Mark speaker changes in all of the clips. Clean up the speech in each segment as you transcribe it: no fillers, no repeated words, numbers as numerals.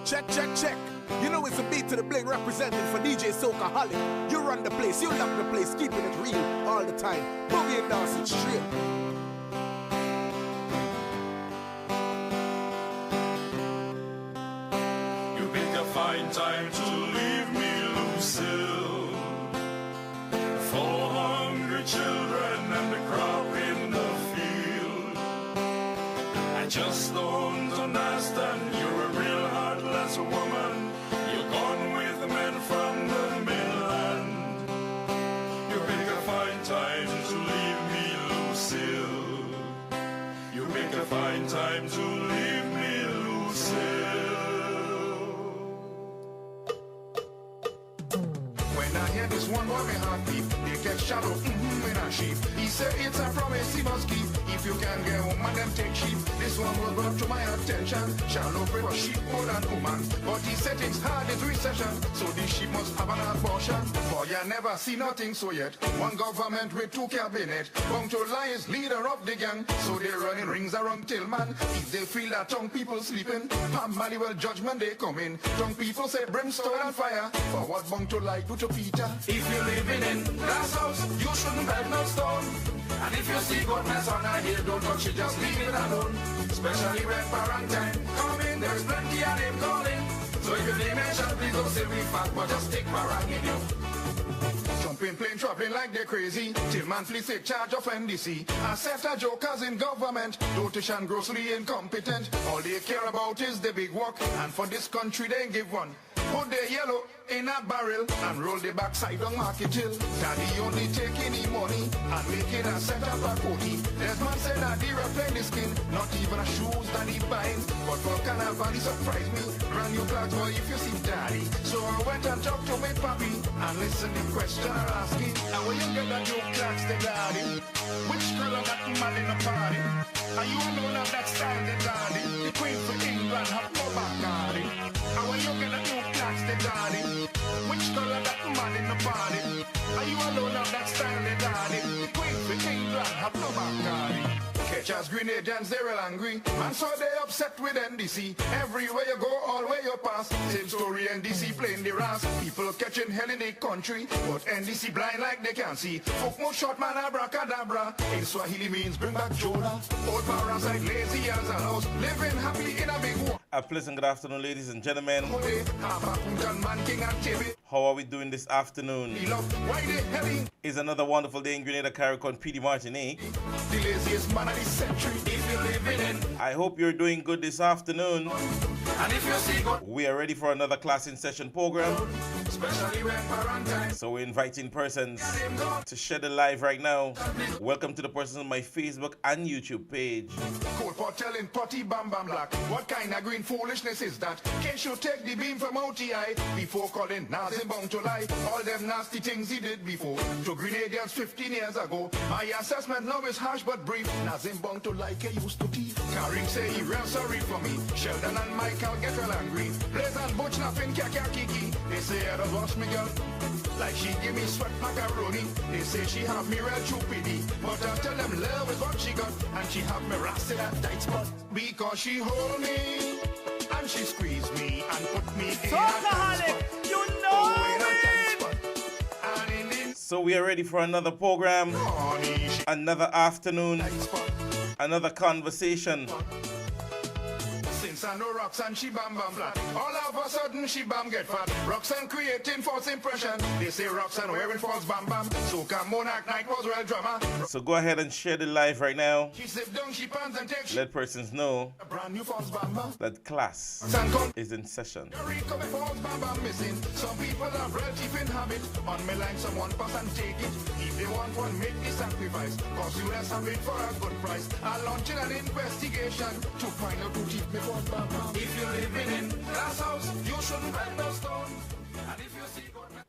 Speaker 1: Check, check, check. You know it's a beat to the bling representing for DJ Soca-holic. You run the place, you lock the place, keeping it real all the time. Boogie and dancing straight.
Speaker 2: You pick a fine time to leave me, Lucille. 400 children and the crop in the field. I just don't understand. You're a real heartless woman. You're gone with men from the mainland. You pick a fine time to leave me, Lucille. You pick a fine time to leave me, Lucille.
Speaker 3: When I hear this one boy, my heart beat. They get shallow, in a sheep. He said it's a promise he must keep. If you can get woman, them take sheep. This one was brought to my attention. Shallow pray for sheep more than woman. But he said it's hard in recession. So this sheep must have an abortion. For ya never see nothing so yet. One government with two cabinet. Come to lie is leader of the gang. So they running rings around Tillman. If they feel that tongue people sleeping, Pam Maliwell judgment they come in. Tongue people say brimstone and fire. For what bong to lie do to Peter?
Speaker 2: If you're living in glass house, you shouldn't bend no stone. And if you see goodness on a hill, don't touch it, just leave it alone. Especially when quarantine coming, there's plenty of name calling. So if your name mention, please don't say we fat, but just take parang in you.
Speaker 3: Jumping, plane, traveling like they're crazy. Tillman fleece take charge of NDC. A set of jokers in government. Dotation grossly incompetent. All they care about is the big work. And for this country they give one. Put the yellow in a barrel and roll the backside on Market Hill. Daddy only take any money and make it a set up a coatie. There's man said that he repair the skin, not even a shoes that he buys. But for Carnival he surprised me. Brand new clothes boy if you see daddy. So I went and talked to my papi and listen the question I'm asking. And when you get that new clothes the daddy, which girl got mad in the party? Are you alone of that style the daddy? The queen for England have no back daddy. And when you get that new clocks the daddy, which color that man in the party? Are you alone of that style the daddy? The queen for England have no back daddy. Catchers, Grenadians, they're real angry. And so they upset with NDC. Everywhere you go, all where you pass. Same story, NDC playing the ras. People catching hell in the country. But NDC blind like they can't see. Folk more short man abracadabra. In Swahili means bring back Jola. Old parents like lazy as a house. Living happy in a big war.
Speaker 4: A pleasant good afternoon, ladies and gentlemen. How are we doing this afternoon? It's another wonderful day in Grenada, Carriacou, PD Martinique.
Speaker 3: The laziest man of the century. If you're living in,
Speaker 4: I hope you're doing good this afternoon.
Speaker 3: and if you see good,
Speaker 4: We are ready for another class in session program.
Speaker 3: especially when quarantine.
Speaker 4: So we're inviting persons to share the live right now. Welcome to the persons on my Facebook and YouTube page.
Speaker 3: Cold pot telling potty bam bam black. What kind of green foolishness is that? Can't you take the beam from OTI before calling Nazim bound to lie? All them nasty things he did before to Grenadians 15 years ago. My assessment now is harsh but brief. Nazim bound to like he used to thief. Karim say he real sorry for me. Sheldon and Michael get real angry. Blaze and Butch nothing kiki. They say I don't wash me girl. Like she give me sweat macaroni. They say she have me real choopity. But I tell them love is what she got. And she have me rusted at tight spot. Because she hold me. And she squeeze me and put me in a tight spot.
Speaker 1: You know
Speaker 3: In a tight spot. And in the
Speaker 4: So we are ready for another program,
Speaker 3: morning she
Speaker 4: another afternoon,
Speaker 3: tight spot.
Speaker 4: another conversation.
Speaker 3: Since I know Roxanne, she bam bam flat. All of a sudden she bam get fat. Roxanne creating false impression. They say Roxanne wearing false bam bam. Soca Monarch night was real drama.
Speaker 4: So go ahead and share the live right now.
Speaker 3: She slip down, she pants and take
Speaker 4: Let persons know
Speaker 3: a brand new false bam bam.
Speaker 4: that class
Speaker 3: Roxanne come.
Speaker 4: is in session.
Speaker 3: Come false bam bam missing. Some people have real chief in habit. On me line someone pass and take it. If they want one, make the sacrifice. Cause you less have it for a good price. I launching an investigation to find out who teach me false bam bam. If you're living in glass house, you shouldn't bend no stone. And if you see God.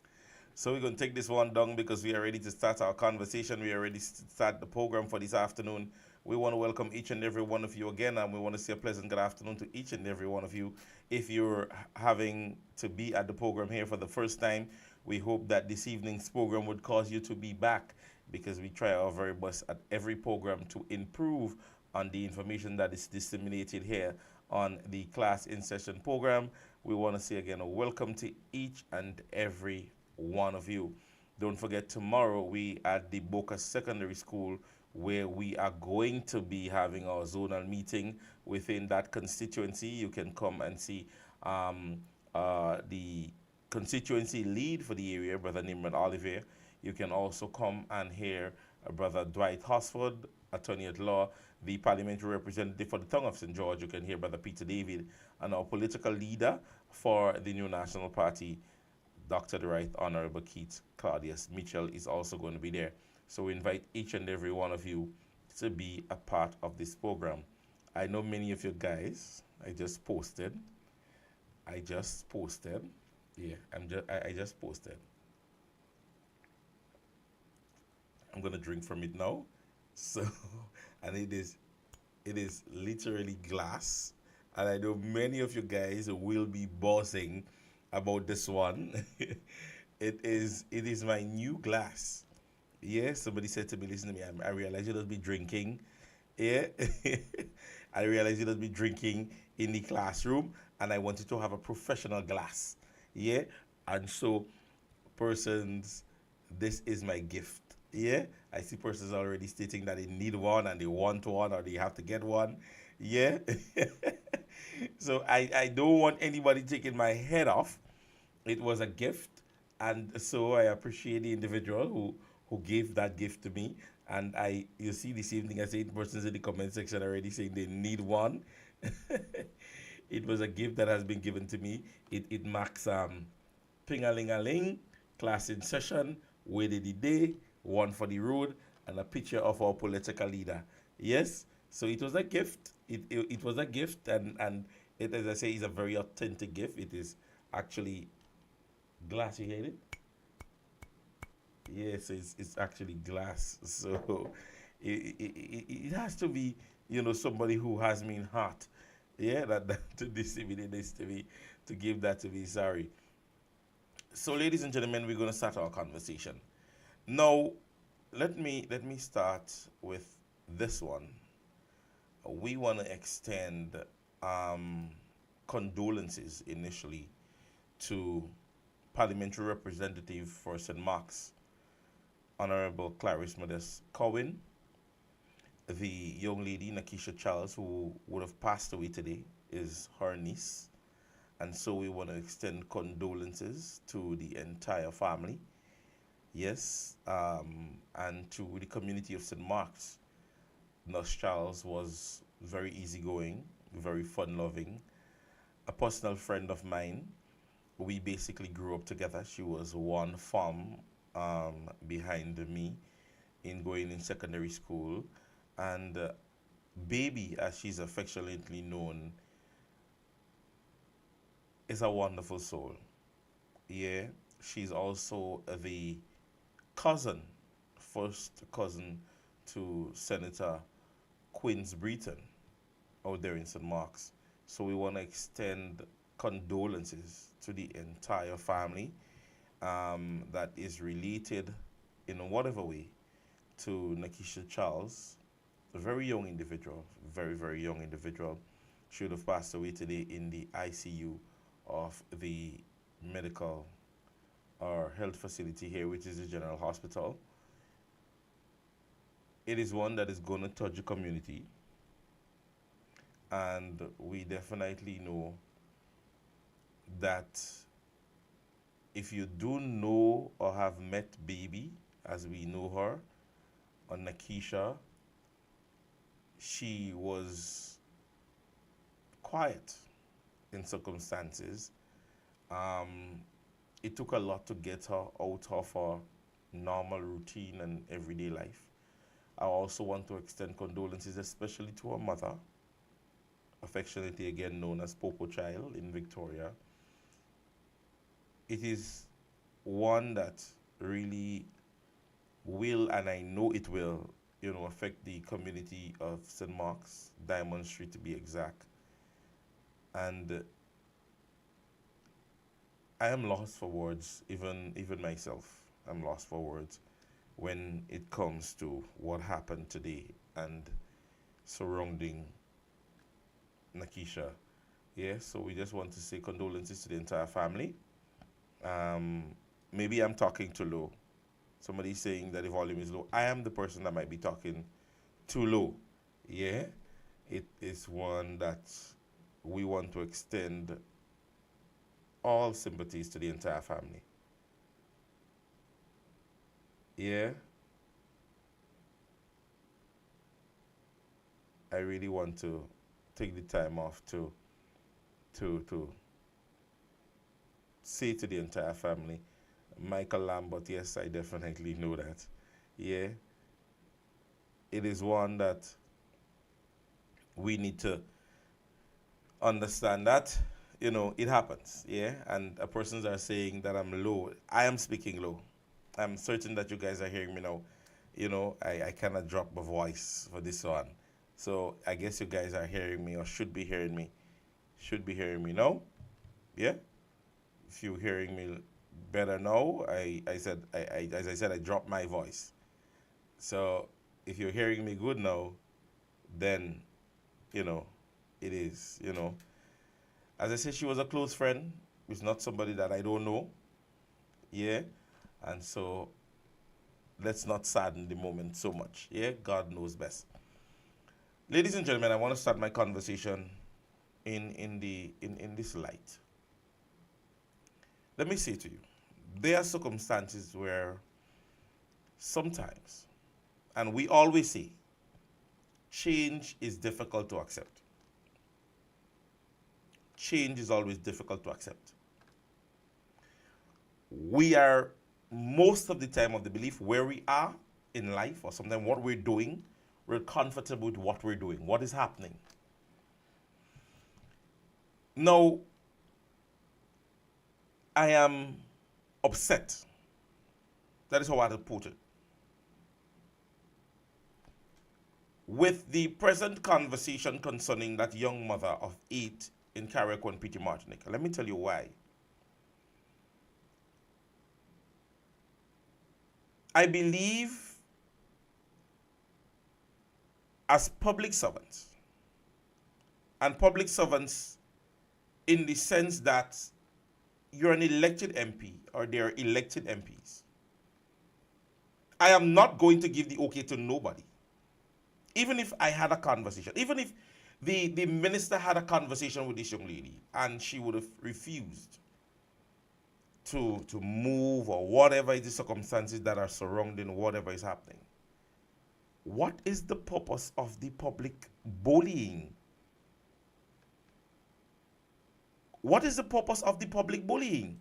Speaker 4: So we're going to take this one down because we are ready to start our conversation. We are ready to start the program for this afternoon. We want to welcome each and every one of you again, and we want to say a pleasant good afternoon to each and every one of you. If you're having to be at the program here for the first time, we hope that this evening's program would cause you to be back, because we try our very best at every program to improve on the information that is disseminated here on the Class in Session program. we want to say again a welcome to each and every one of you. Don't forget, tomorrow we at the Boca Secondary School, where we are going to be having our zonal meeting within that constituency. You can come and see the constituency lead for the area, Brother Nimrod Olivier. You can also come and hear Brother Dwight Hosford, attorney at law, the parliamentary representative for the tongue of St. George. You can hear Brother Peter David, and our political leader for the New National Party, Dr. the Right Honorable Keith Claudius Mitchell, is also going to be there. So we invite each and every one of you to be a part of this program. I know many of you guys, I just posted. Yeah, I just posted. I'm gonna drink from it now. So, and it is literally glass. And I know many of you guys will be buzzing about this one. It is my new glass. Yeah, somebody said to me, listen to me, I realize you don't be drinking. Yeah, I realize you don't be drinking in the classroom, and I wanted to have a professional glass. Yeah, and so persons, this is my gift. Yeah, I see persons already stating that they need one and they want one or they have to get one. Yeah, so I don't want anybody taking my head off. It was a gift, and so I appreciate the individual who gave that gift to me. And you see the same thing as 8 persons in the comment section already saying they need one. It was a gift that has been given to me. It marks ping-a-ling-a-ling, class in session, where did the day, one for the road, and a picture of our political leader. Yes, so it was a gift. It was a gift, and it, as I say, is a very authentic gift. It is actually glass. You hear it? Yes, it's actually glass. So it has to be, somebody who has me in heart. Yeah, that to disseminate this to me, to give that to me. Sorry. So, ladies and gentlemen, we're going to start our conversation. Now, let me start with this one. We want to extend condolences initially to Parliamentary Representative for St. Mark's, Honorable Clarice Modest Cowan, the young lady, Nakisha Charles, who would have passed away today, is her niece. And so we want to extend condolences to the entire family. Yes, and to the community of St. Mark's. Nurse Charles was very easygoing, very fun-loving, a personal friend of mine. We basically grew up together. She was one farm behind me in going in secondary school. And Baby, as she's affectionately known, is a wonderful soul. Yeah, she's also the first cousin to Senator Quince Breton out there in St. Mark's. So we want to extend condolences to the entire family that is related in whatever way to Nakisha Charles, a very young individual, very, very young individual. She would have passed away today in the ICU of the medical or health facility here, which is the General Hospital. It is one that is going to touch the community, and we definitely know that if you do know or have met Baby, as we know her, or Nakisha, she was quiet in circumstances. It took a lot to get her out of her normal routine and everyday life. I also want to extend condolences, especially to her mother, affectionately again known as Popo Child in Victoria. It is one that really will, and I know it will, affect the community of St. Mark's, Diamond Street to be exact. And I am lost for words, even myself. I'm lost for words when it comes to what happened today and surrounding Nakisha. Yeah, so we just want to say condolences to the entire family. Maybe I'm talking too low. Somebody's saying that the volume is low. I am the person that might be talking too low. Yeah, it is one that we want to extend all sympathies to the entire family. Yeah, I really want to take the time off to say to the entire family, Michael Lambert, yes, I definitely know that. Yeah, it is one that we need to understand that, it happens. Yeah, and persons are saying that I'm low. I am speaking low. I'm certain that you guys are hearing me now. I cannot drop my voice for this one. So I guess you guys are hearing me or should be hearing me. Should be hearing me now. Yeah? If you're hearing me better now, as I said, I dropped my voice. So if you're hearing me good now, then, it is, As I said, she was a close friend. It's not somebody that I don't know. Yeah? And so let's not sadden the moment so much. Yeah? God knows best. Ladies and gentlemen, I want to start my conversation in this light. Let me say to you, there are circumstances where sometimes, and we always say, change is difficult to accept. Change is always difficult to accept. We are most of the time of the belief where we are in life, or sometimes what we're doing, we're comfortable with what we're doing, what is happening. Now, I am upset. That is how I would put it. With the present conversation concerning that young mother of 8 in Carriacou, Petite Martinique. Let me tell you why. I believe as public servants, and public servants in the sense that you're an elected MP or they're elected MPs, I am not going to give the okay to nobody. Even if I had a conversation, even if the minister had a conversation with this young lady and she would have refused to move or whatever is the circumstances that are surrounding whatever is happening. What is the purpose of the public bullying? What is the purpose of the public bullying?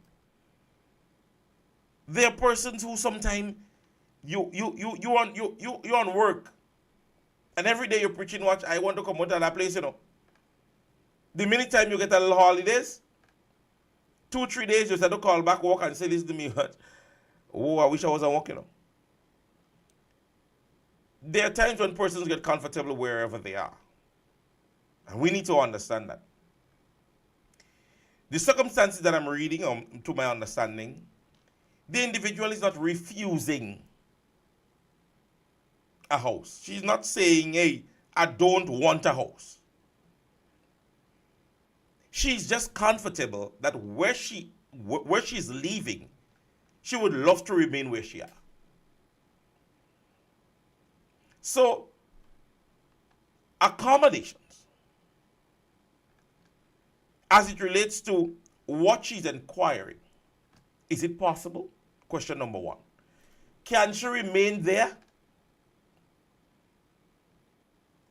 Speaker 4: There are persons who sometimes you're on work and every day you're preaching, watch, I want to come out of that place, The minute time you get a little holidays, 2-3 days you start to call back work and say, listen to me, oh, I wish I wasn't working. There are times when persons get comfortable wherever they are. And we need to understand that. The circumstances that I'm reading, to my understanding, the individual is not refusing a house. She's not saying, hey, I don't want a house. She's just comfortable that where she's leaving, she would love to remain where she are. So, accommodations, as it relates to what she's inquiring, is it possible? Question number 1. Can she remain there?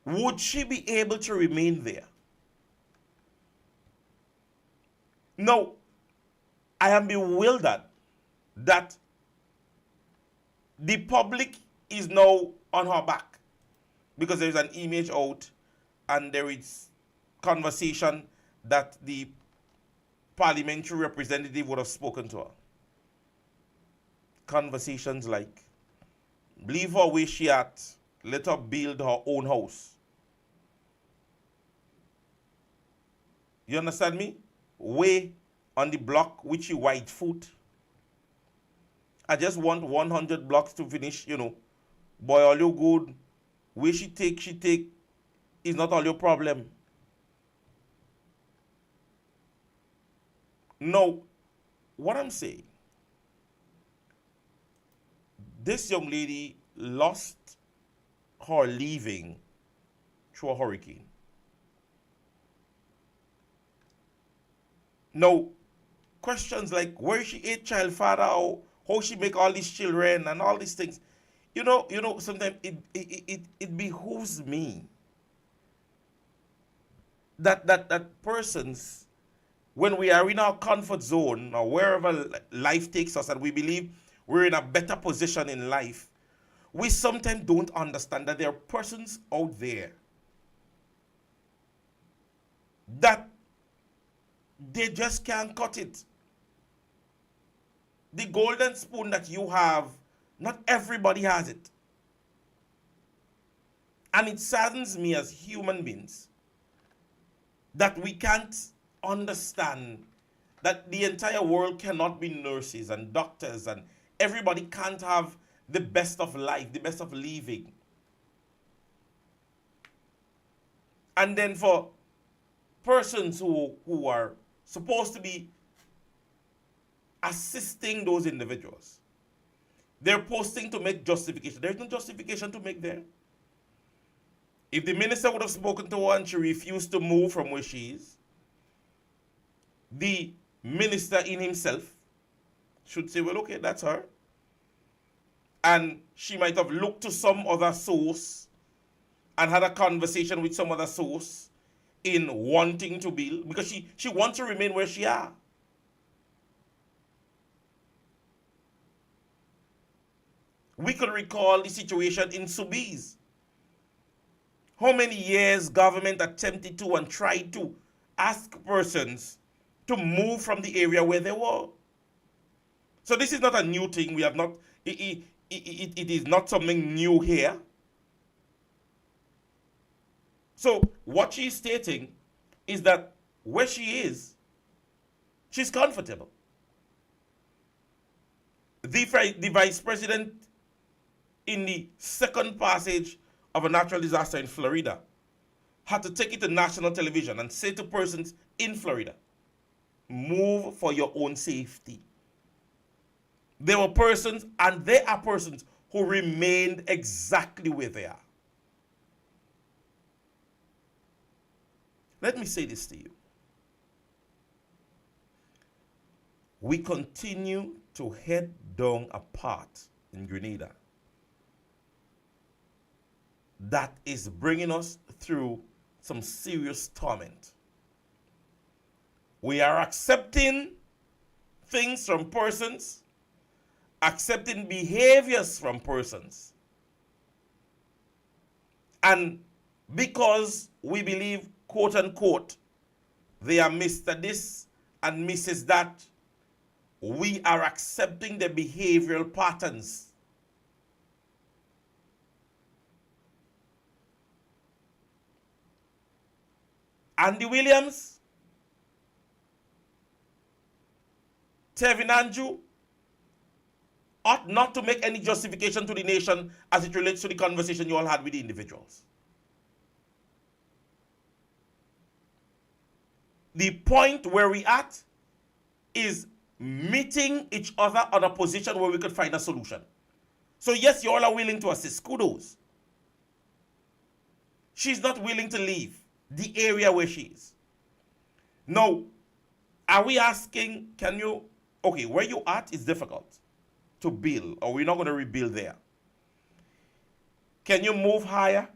Speaker 4: Would she be able to remain there? No, I am bewildered that the public is now on her back because there is an image out and there is conversation that the parliamentary representative would have spoken to her. Conversations like, leave her where she at, let her build her own house. You understand me? Way on the block with your white foot. I just want 100 blocks to finish, Boy, all you good. Where she take is not all your problem. Now, what I'm saying, this young lady lost her living through a hurricane. Now, questions like where is she a child father, or how she make all these children and all these things. Sometimes it behooves me that persons, when we are in our comfort zone or wherever life takes us and we believe we're in a better position in life, we sometimes don't understand that there are persons out there that they just can't cut it. The golden spoon that you have, not everybody has it. And it saddens me as human beings that we can't understand that the entire world cannot be nurses and doctors, and everybody can't have the best of life, the best of living. And then for persons who are supposed to be assisting those individuals, they're posting to make justification. There's no justification to make there. If the minister would have spoken to her and she refused to move from where she is, the minister in himself should say, well, okay, that's her. And she might have looked to some other source and had a conversation with some other source in wanting to build, because she wants to remain where she are. We could recall the situation in Sobeys. How many years government attempted to and tried to ask persons to move from the area where they were. So this is not a new thing. We have not, it is not something new here. So what she's stating is that where she is, she's comfortable. The vice president in the second passage of a natural disaster in Florida had to take it to national television and say to persons in Florida, move for your own safety. There were persons, and there are persons, who remained exactly where they are. Let me say this to you. We continue to head down a path in Grenada that is bringing us through some serious torment. We are accepting things from persons, accepting behaviors from persons. And because we believe, quote unquote, they are Mr. This and Mrs. That, we are accepting the behavioral patterns. Andy Williams, Tevin Andrew, ought not to make any justification to the nation as it relates to the conversation you all had with the individuals. The point where we at is meeting each other on a position where we could find a solution. So yes, you all are willing to assist. Kudos. She's not willing to leave the area where she is. Now, are we asking, can you, okay, where you at is difficult to build, or we're not going to rebuild there. Can you move higher?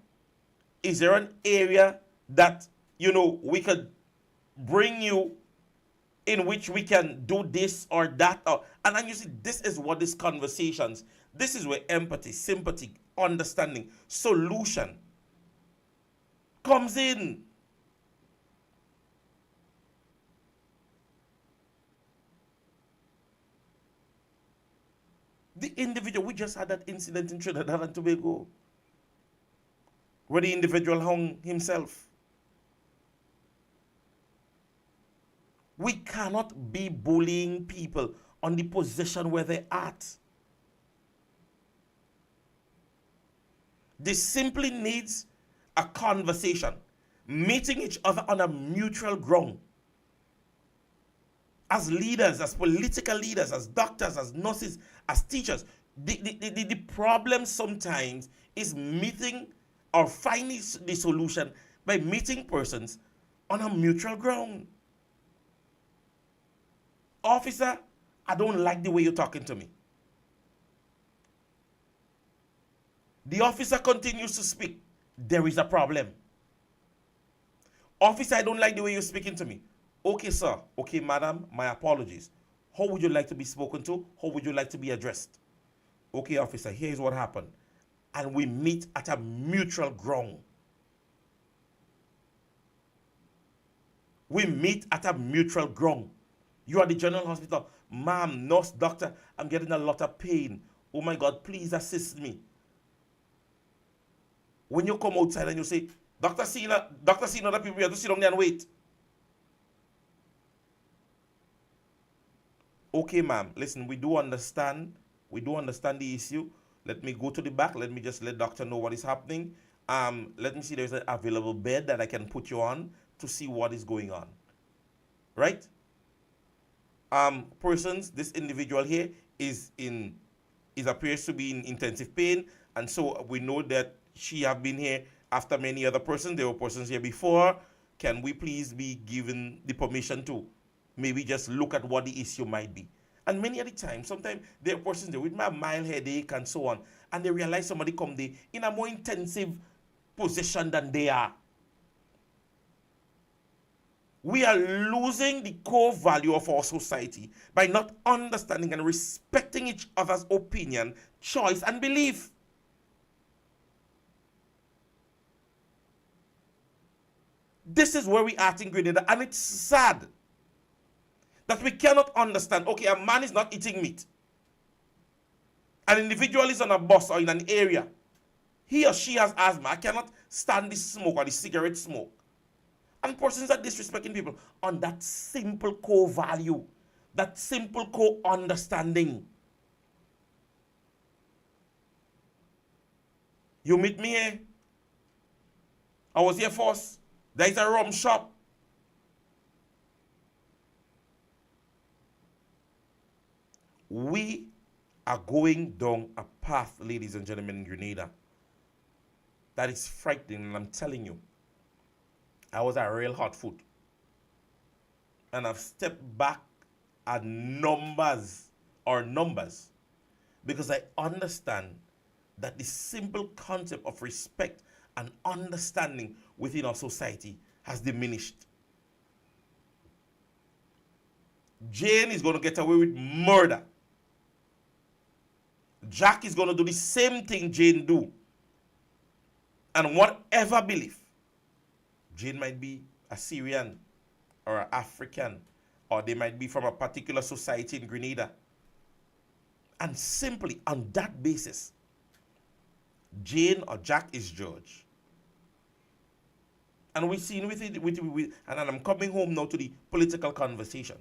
Speaker 4: Is there an area that, we could bring you in which we can do this or that? And then you see, this is what these conversations, this is where empathy, sympathy, understanding, solution comes in. The individual, we just had that incident in Trinidad and Tobago where the individual hung himself. We cannot be bullying people on the position where they're at. This simply needs a conversation, meeting each other on a mutual ground. As leaders, as political leaders, as doctors, as nurses, as teachers, the problem sometimes is meeting or finding the solution by meeting persons on a mutual ground. Officer, I don't like the way you're talking to me. The officer continues to speak. There is a problem. Officer, I don't like the way you're speaking to me. Okay, sir. Okay, madam, my apologies. How would you like to be spoken to? How would you like to be addressed? Okay, officer, here's what happened. And we meet at a mutual ground. We meet at a mutual ground. You are the general hospital. Ma'am, nurse, doctor, I'm getting a lot of pain. Oh my God, please assist me. When you come outside and you say, Doctor, seeing other people, you have to sit down there and wait. Okay, ma'am, listen, we do understand the issue. Let me go to the back. Let me just let doctor know what is happening. Let me see there's an available bed that I can put you on to see what is going on. Right? Persons, this individual here appears to be in intensive pain, and so we know that she have been here after many other persons. There were persons here before. Can we please be given the permission to maybe just look at what the issue might be? And many of the time, sometimes there are persons there with my mild headache and so on, and they realize somebody come there in a more intensive position than they are. We are losing the core value of our society by not understanding and respecting each other's opinion, choice, and belief. This is where we are in Grenada, and it's sad that we cannot understand. Okay, a man is not eating meat. An individual is on a bus or in an area. He or she has asthma. I cannot stand the smoke or the cigarette smoke. And persons are disrespecting people on that simple core value, that simple core understanding. You meet me here. I was here first. There is a rum shop. We are going down a path, ladies and gentlemen, in Grenada, that is frightening, and I'm telling you, I was at real hot foot. And I've stepped back at numbers, because I understand that the simple concept of respect and understanding within our society has diminished. Jane is going to get away with murder. Jack is going to do the same thing Jane do. And whatever belief, Jane might be a Syrian or an African, or they might be from a particular society in Grenada. And simply on that basis, Jane or Jack is judged. And we've seen with it, and I'm coming home now to the political conversation.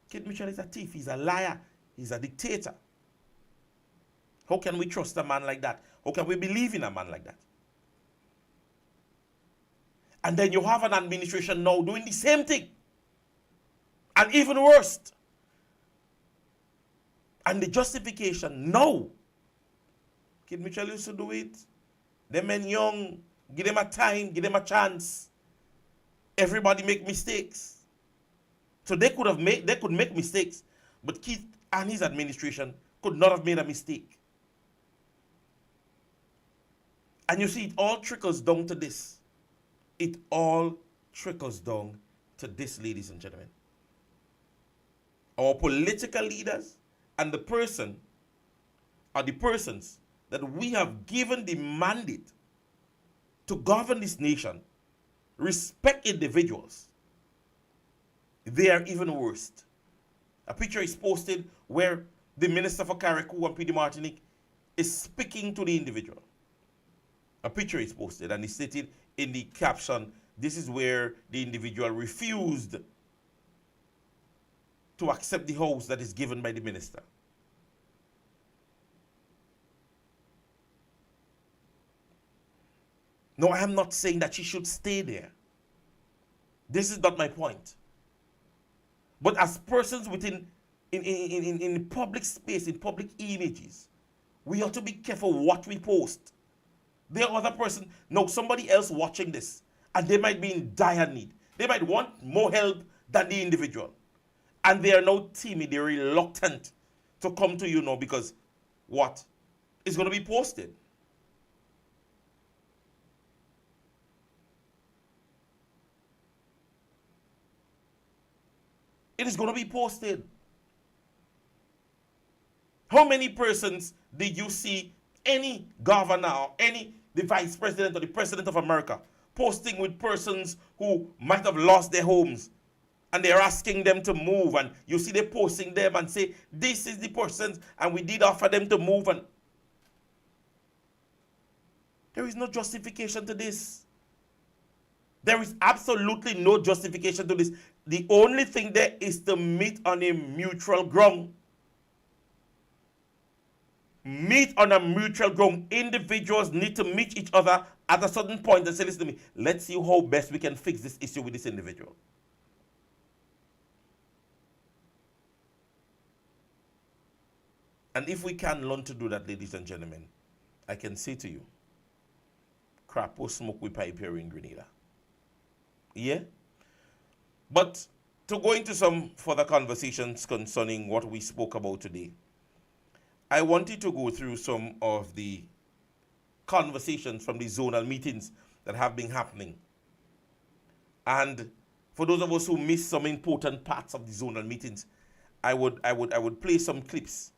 Speaker 4: Kid Mitchell is a thief, he's a liar, he's a dictator. How can we trust a man like that? How can we believe in a man like that? And then you have an administration now doing the same thing. And even worse. And the justification, no. Kid Mitchell used to do it. Them men young, give them a time, give them a chance. Everybody make mistakes. So they could make mistakes, but Keith and his administration could not have made a mistake. And you see, it all trickles down to this. It all trickles down to this, ladies and gentlemen. Our political leaders and the person are the persons that we have given the mandate to govern this nation, respect individuals. They are even worse. A picture is posted where the Minister for Carriacou and PD Martinique is speaking to the individual. A picture is posted and it's stated in the caption, this is where the individual refused to accept the house that is given by the minister. No, I am not saying that she should stay there. This is not my point. But as persons within in public space, in public images, we ought to be careful what we post. There are other person, no, somebody else watching this, and they might be in dire need. They might want more help than the individual. And they are now timid, they're reluctant to come to you now because what is going to be posted. It is going to be posted. How many persons did you see any governor or the vice president or the president of America posting with persons who might have lost their homes and they're asking them to move, and you see they posting them and say, this is the persons and we did offer them to move, and there is no justification to this. There is absolutely no justification to this. The only thing there is to meet on a mutual ground. Meet on a mutual ground. Individuals need to meet each other at a certain point and say, listen to me, let's see how best we can fix this issue with this individual. And if we can learn to do that, ladies and gentlemen, I can say to you, crap or smoke we pipe here in Grenada. Yeah? But to go into some further conversations concerning what we spoke about today, I wanted to go through some of the conversations from the zonal meetings that have been happening. And for those of us who missed some important parts of the zonal meetings, I would play some clips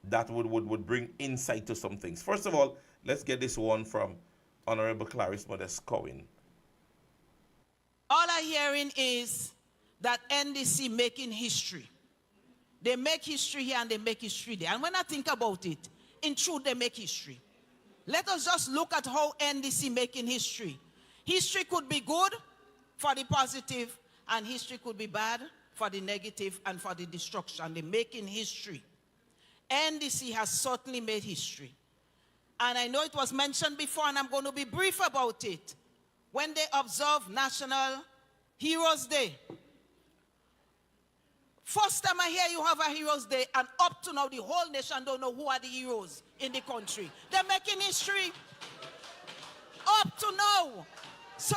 Speaker 4: that would bring insight to some things. First of all, let's get this one from Honorable Clarice Modest-Cowan.
Speaker 5: All I'm hearing is that NDC making history. They make history here and they make history there. And when I think about it, in truth, they make history. Let us just look at how NDC making history. History could be good for the positive, and history could be bad for the negative and for the destruction. They're making history. NDC has certainly made history. And I know it was mentioned before, and I'm going to be brief about it. When they observe National Heroes Day. First time I hear you have a Heroes Day, and up to now the whole nation don't know who are the heroes in the country. They're making history up to now. So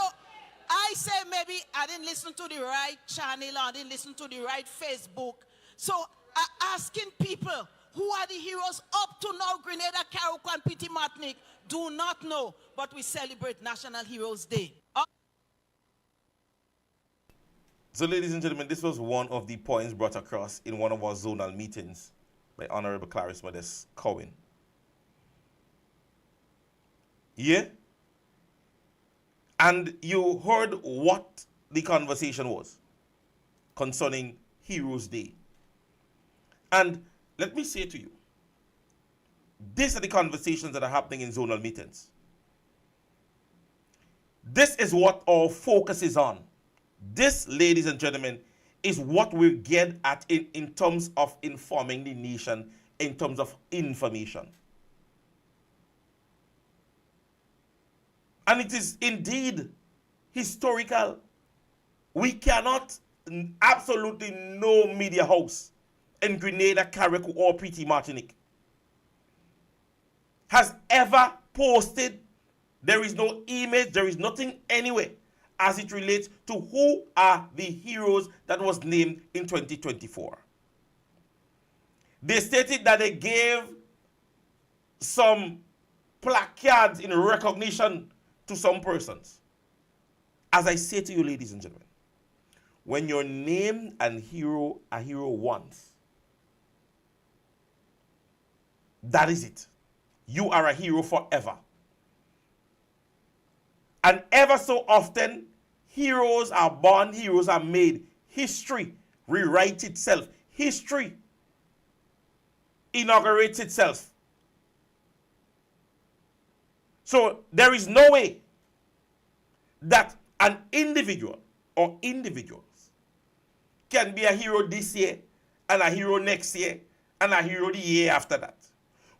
Speaker 5: I say maybe I didn't listen to the right channel, or I didn't listen to the right Facebook. So I'm asking people, who are the heroes up to now? Grenada, Carriacou, and Petit Martinique do not know, but we celebrate National Heroes Day.
Speaker 4: So, ladies and gentlemen, this was one of the points brought across in one of our zonal meetings by Honorable Clarice Modest-Cowan. Yeah? And you heard what the conversation was concerning Heroes Day. And let me say to you, these are the conversations that are happening in zonal meetings. This is what our focus is on. This, ladies and gentlemen, is what we get at in terms of informing the nation, in terms of information. And it is indeed historical. We cannot, absolutely no media house in Grenada, Carriacou, or Petit Martinique has ever posted. There is no image, there is nothing anywhere as it relates to who are the heroes that was named in 2024. They stated that they gave some placards in recognition to some persons. As I say to you, ladies and gentlemen, when you're named a hero once, that is it. You are a hero forever. And ever so often, heroes are born, heroes are made. History rewrites itself. History inaugurates itself. So there is no way that an individual or individuals can be a hero this year and a hero next year and a hero the year after that.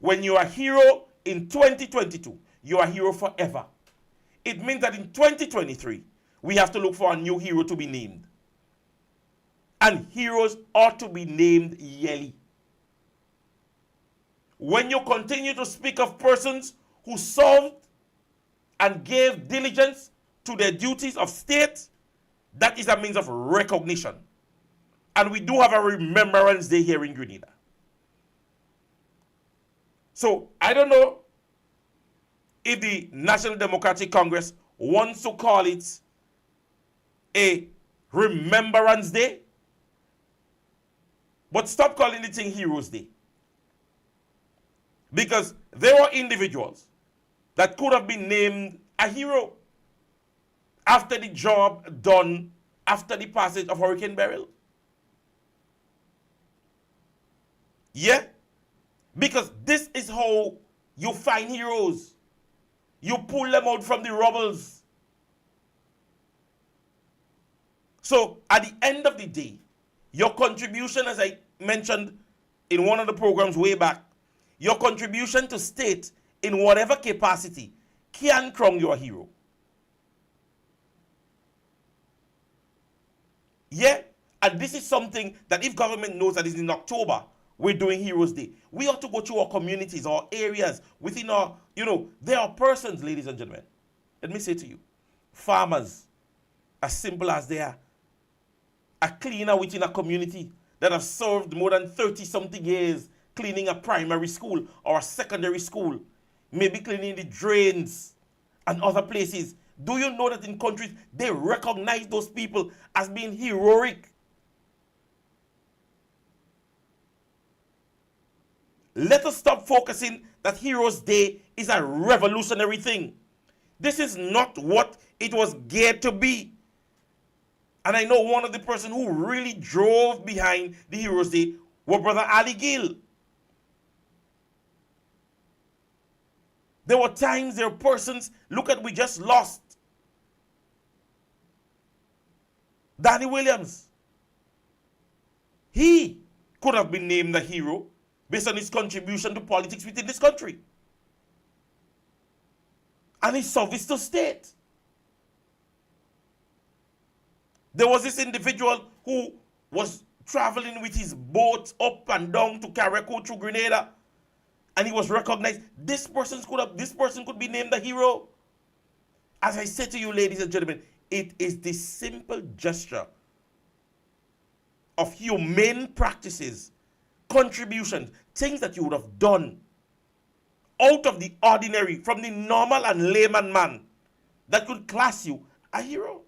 Speaker 4: When you are a hero in 2022, you are a hero forever. It means that in 2023, we have to look for a new hero to be named. And heroes ought to be named yearly. When you continue to speak of persons who served and gave diligence to their duties of state, that is a means of recognition. And we do have a Remembrance Day here in Grenada. So I don't know if the National Democratic Congress wants to call it a Remembrance Day, but stop calling it a Heroes Day. Because there were individuals that could have been named a hero after the job done after the passage of Hurricane Beryl. Yeah? Because this is how you find heroes. You pull them out from the rubbles. So at the end of the day, your contribution, as I mentioned in one of the programs way back, your contribution to state in whatever capacity can crown you a hero. Yeah, and this is something that if government knows that is in October, we're doing Heroes Day, we ought to go to our communities, our areas, within our, there are persons, ladies and gentlemen. Let me say to you, farmers, as simple as they are, a cleaner within a community that have served more than 30-something years cleaning a primary school or a secondary school, maybe cleaning the drains and other places. Do you know that in countries, they recognize those people as being heroic? Let us stop focusing that Heroes Day is a revolutionary thing. This is not what it was geared to be. And I know one of the person who really drove behind the Heroes Day was Brother Ali Gill. There were times, there were persons, look at, we just lost Danny Williams. He could have been named a hero based on his contribution to politics within this country and his service to state. There was this individual who was traveling with his boat up and down to Carriacou through Grenada, and he was recognized. This person could be named a hero. As I said to you, ladies and gentlemen, it is the simple gesture of humane practices, contributions, things that you would have done out of the ordinary, from the normal and layman man, that could class you a hero.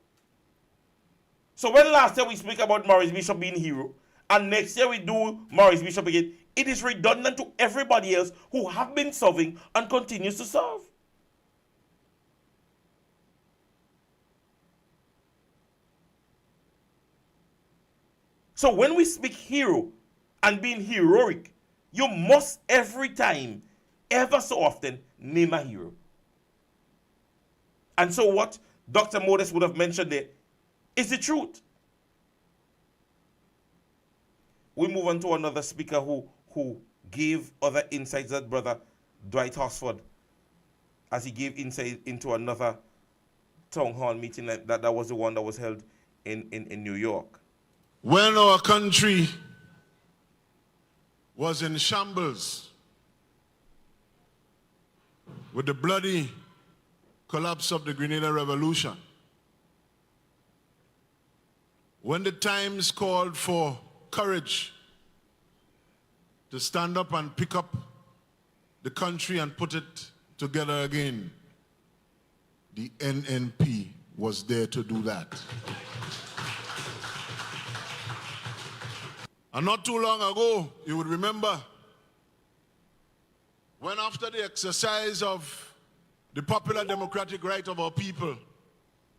Speaker 4: So when last year we speak about Maurice Bishop being a hero, and next year we do Maurice Bishop again, it is redundant to everybody else who have been serving and continues to serve. So when we speak hero and being heroic, you must every time, ever so often, name a hero. And so what Dr. Modest would have mentioned there is the truth. We move on to another speaker who gave other insights, that Brother Dwight Hosford, as he gave insight into another town hall meeting that was the one that was held in New York.
Speaker 6: When our country was in shambles with the bloody collapse of the Grenada Revolution, when the times called for courage to stand up and pick up the country and put it together again, the NNP was there to do that. And not too long ago, you would remember, when after the exercise of the popular democratic right of our people,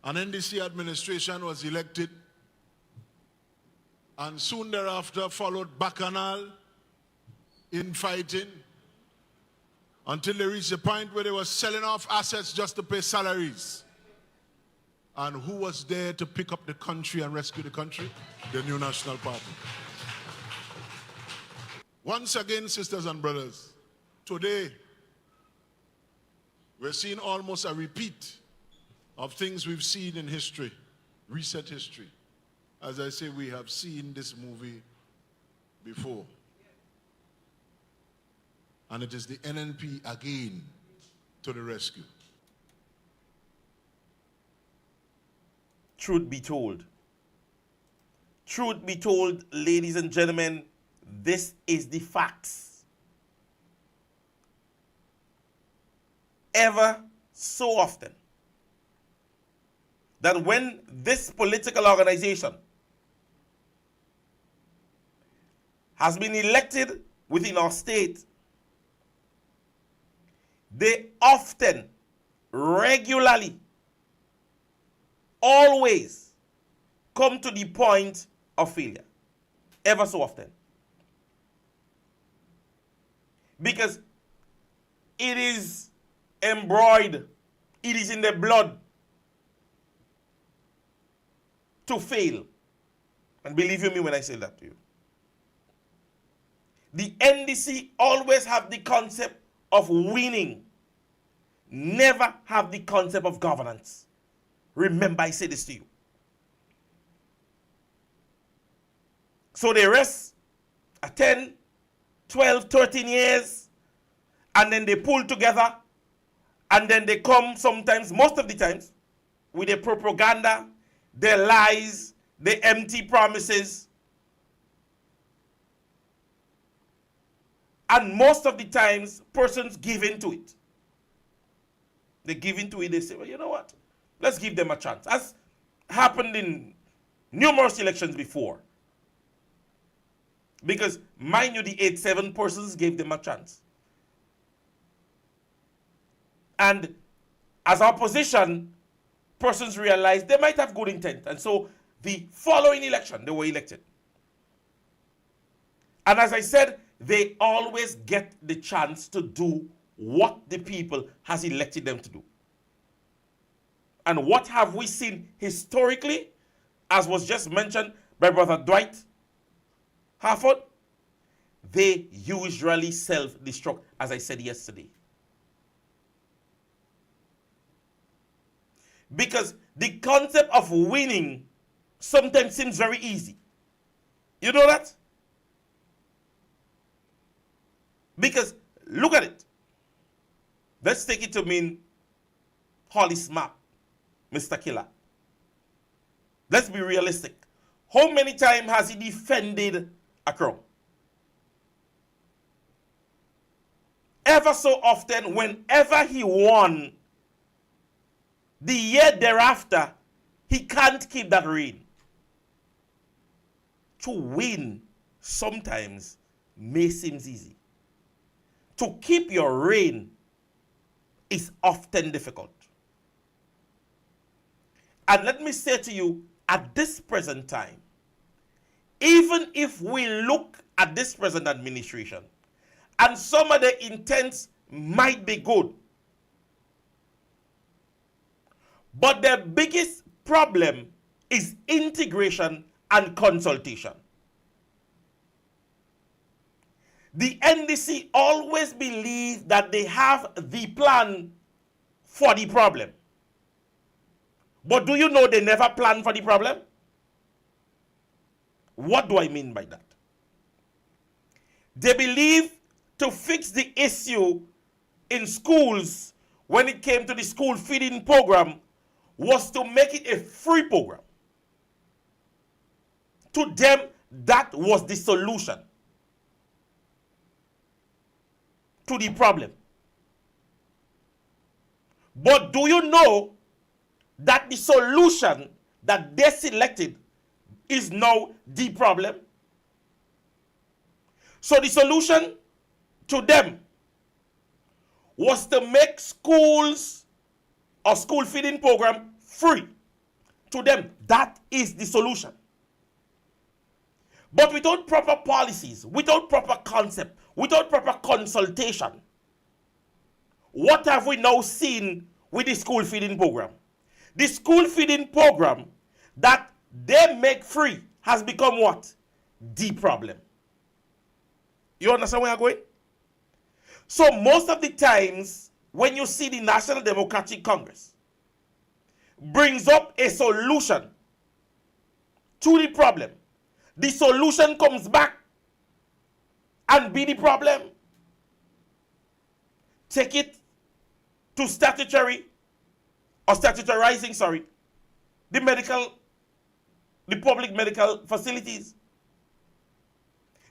Speaker 6: an NDC administration was elected, and soon thereafter followed bacchanal, infighting, until they reached a point where they were selling off assets just to pay salaries. And who was there to pick up the country and rescue the country? The New National Party. Once again, sisters and brothers, today we're seeing almost a repeat of things we've seen in history, recent history. As I say, we have seen this movie before. And it is the NNP again to the rescue.
Speaker 4: Truth be told, ladies and gentlemen, this is the facts. Ever so often, that when this political organization has been elected within our state, they often, regularly, always come to the point of failure. Ever so often. Because it is embroidered, it is in the blood to fail. And believe you me when I say that to you. The NDC always have the concept of winning, never have the concept of governance. Remember, I say this to you. So they rest 10, 12, 13 years, and then they pull together, and then they come sometimes, most of the times, with their propaganda, their lies, their empty promises. And most of the times, persons give into it. They give into it, they say, well, you know what? Let's give them a chance. As happened in numerous elections before. Because, mind you, the 8-7 persons gave them a chance. And as opposition, persons realized they might have good intent. And so, the following election, they were elected. And as I said, they always get the chance to do what the people has elected them to do. And what have we seen historically, as was just mentioned by Brother Dwight Harford? They usually self-destruct, as I said yesterday. Because the concept of winning sometimes seems very easy. You know that? Because, look at it. Let's take it to mean Hollis Map, Mr. Killer. Let's be realistic. How many times has he defended a crown? Ever so often, whenever he won, the year thereafter, he can't keep that reign. To win sometimes may seem easy. To keep your reign is often difficult. And let me say to you, at this present time, even if we look at this present administration, and some of the intents might be good, but the biggest problem is integration and consultation. The NDC always believe that they have the plan for the problem. But do you know they never plan for the problem? What do I mean by that? They believe to fix the issue in schools when it came to the school feeding program was to make it a free program. To them, that was the solution to the problem. But do you know that the solution that they selected is now the problem? So the solution to them was to make schools or school feeding program free. To them, that is the solution. But without proper policies, without proper concept, without proper consultation, what have we now seen with the school feeding program? The school feeding program that they make free has become what? The problem. You understand where I'm going? So most of the times, when you see the National Democratic Congress brings up a solution to the problem, the solution comes back and be the problem. Take it to statutorizing, the public medical facilities.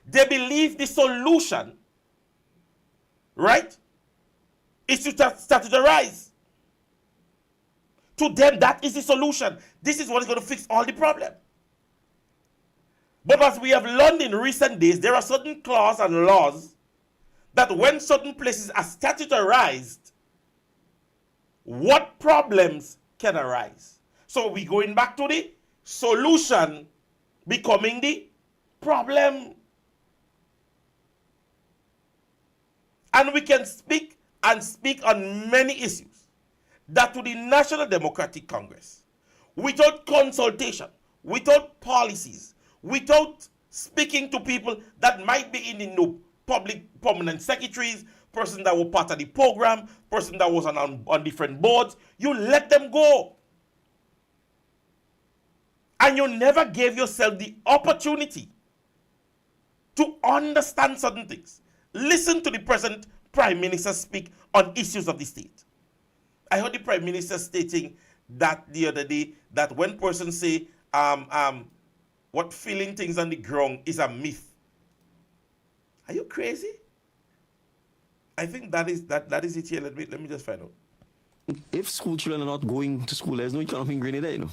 Speaker 4: They believe the solution, right, is to statutorize. To them, that is the solution. This is what is going to fix all the problem. But as we have learned in recent days, there are certain clauses and laws that when certain places are statutorized, what problems can arise. So we're going back to the solution becoming the problem. And we can speak on many issues that to the National Democratic Congress, without consultation, without policies, without speaking to people that might be in the know, public permanent secretaries, person that were part of the program, person that was on different boards, you let them go. And you never gave yourself the opportunity to understand certain things. Listen to the present Prime Minister speak on issues of the state. I heard the Prime Minister stating that the other day, that when persons say what feeling things on the ground is a myth. Are you crazy? I think that is it here. Let me just find out.
Speaker 7: If school children are not going to school, there's no economy in Grenada, you know.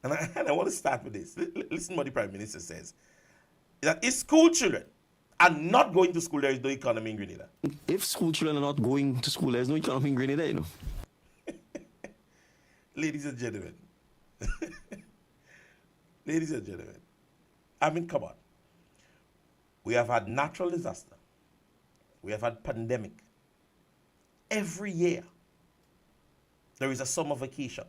Speaker 4: and I want to start with this. Listen what the Prime Minister says. That if school children are not going to school, there is no economy in Grenada.
Speaker 7: If school children are not going to school, there's no economy in Grenada, you know.
Speaker 4: Ladies and gentlemen. Ladies and gentlemen. I mean, come on. We have had natural disaster. We have had pandemic. Every year, there is a summer vacation.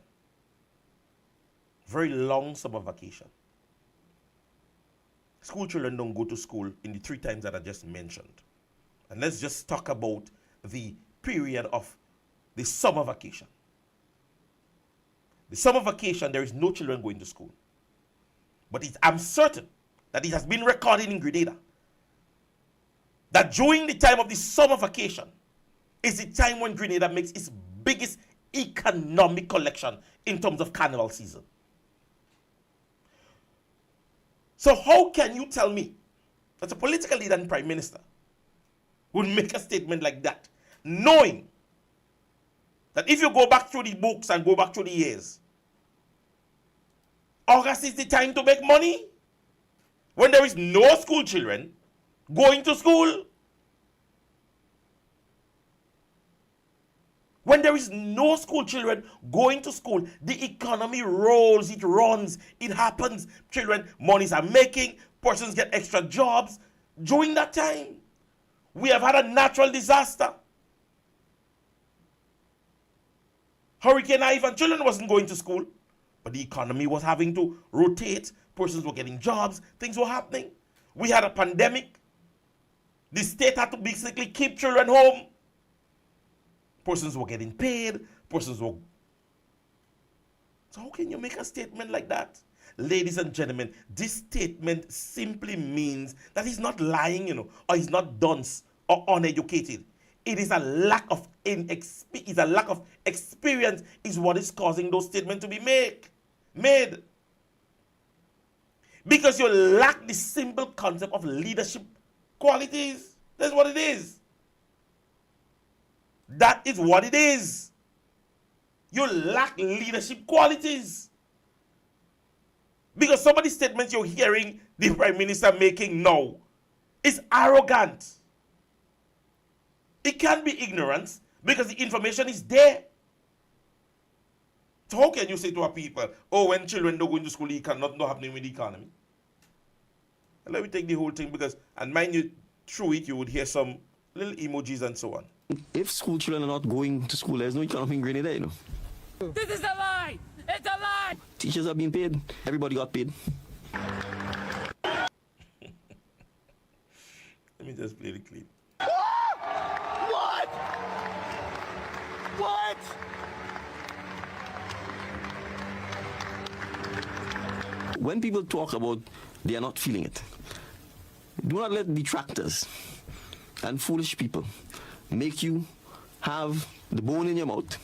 Speaker 4: Very long summer vacation. School children don't go to school in the 3 times that I just mentioned. And let's just talk about the period of the summer vacation. The summer vacation, there is no children going to school. But I'm certain that it has been recorded in Grenada that during the time of the summer vacation is the time when Grenada makes its biggest economic collection in terms of carnival season. So how can you tell me that a political leader and prime minister would make a statement like that, knowing that if you go back through the books and go back through the years, August is the time to make money when there is no school children going to school? When there is no school children going to school, the economy rolls, it runs, it happens. Children, monies are making, persons get extra jobs. During that time, we have had a natural disaster. Hurricane Ivan, children wasn't going to school, but the economy was having to rotate. Persons were getting jobs, things were happening. We had a pandemic. The state had to basically keep children home. Persons were getting paid. Persons were... So how can you make a statement like that? Ladies and gentlemen, this statement simply means that he's not lying, or he's not dunce or uneducated. It is a lack of experience is what is causing those statements to be made. Because you lack the simple concept of leadership qualities. That's what it is. That is what it is. You lack leadership qualities. Because some of the statements you're hearing the Prime Minister making now is arrogant. It can't be ignorance because the information is there. So how can you say to our people, oh, when children don't go into school, it cannot know happening with the economy? And let me take the whole thing because, and mind you, through it, you would hear some little emojis and so on.
Speaker 7: If school children are not going to school, there's no economy in Grenada, you know.
Speaker 8: This is a lie! It's a lie!
Speaker 7: Teachers are being paid. Everybody got paid.
Speaker 4: Let me just play the clip.
Speaker 1: What?
Speaker 7: What? When people talk about they are not feeling it, do not let detractors and foolish people make you have the bone in your mouth.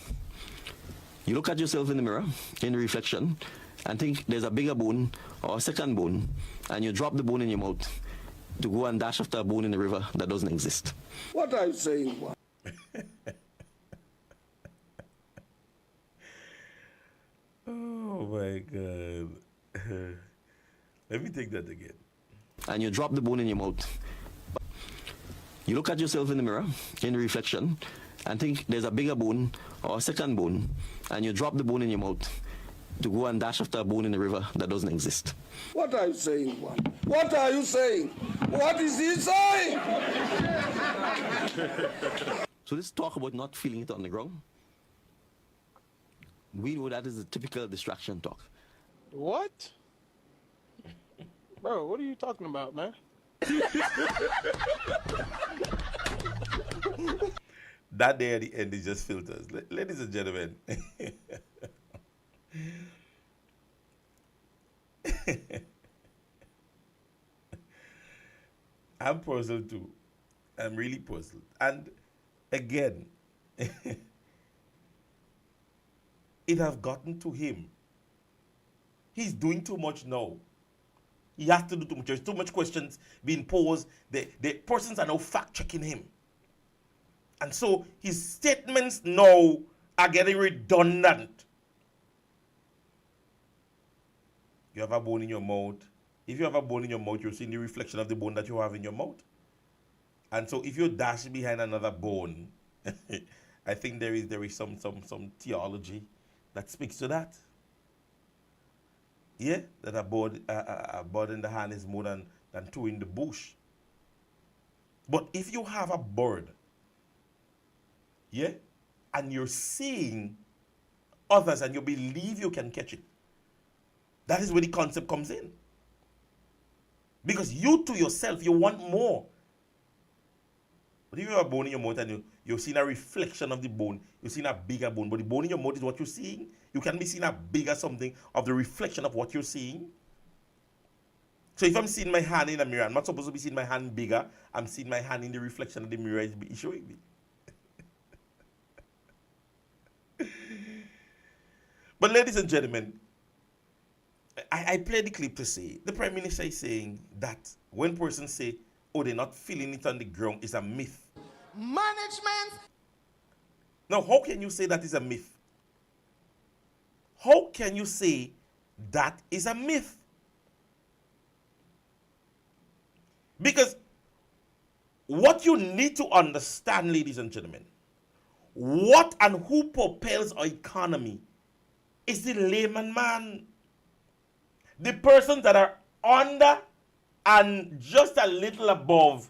Speaker 7: You look at yourself in the mirror, in the reflection, and think there's a bigger bone or a second bone, and you drop the bone in your mouth to go and dash after a bone in the river that doesn't exist.
Speaker 9: What are you saying?
Speaker 4: Oh my God. Let me take that again.
Speaker 7: And you drop the bone in your mouth. You look at yourself in the mirror, in the reflection, and think there's a bigger bone or a second bone, and you drop the bone in your mouth to go and dash after a bone in the river that doesn't exist.
Speaker 9: What are you saying? What are you saying? What is he saying?
Speaker 7: So this talk about not feeling it on the ground, we know that is a typical distraction talk.
Speaker 10: What? Bro, what are you talking about, man?
Speaker 4: That day at the end is just filters. Ladies and gentlemen. I'm puzzled too. I'm really puzzled. And again, it has gotten to him. He's doing too much now. He has to do too much. There's too much questions being posed. The persons are now fact-checking him. And so his statements now are getting redundant. You have a bone in your mouth. If you have a bone in your mouth, you're seeing the reflection of the bone that you have in your mouth. And so if you're dashing behind another bone, I think there is some theology that speaks to that. Yeah, that a bird in the hand is more than two in the bush. But if you have a bird, yeah, and you're seeing others and you believe you can catch it, that is where the concept comes in. Because you to yourself, you want more. But if you have a bone in your mouth and you're seeing a reflection of the bone, you're seeing a bigger bone, but the bone in your mouth is what you're seeing, you can be seeing a bigger something of the reflection of what you're seeing. So if I'm seeing my hand in a mirror, I'm not supposed to be seeing my hand bigger, I'm seeing my hand in the reflection of the mirror is showing me. But ladies and gentlemen, I played the clip to say, the Prime Minister is saying that when persons say, oh, they're not feeling it on the ground, is a myth.
Speaker 3: Management.
Speaker 4: Now, how can you say that is a myth? How can you say that is a myth? Because what you need to understand, ladies and gentlemen, what and who propels our economy is the layman man. The persons that are under and just a little above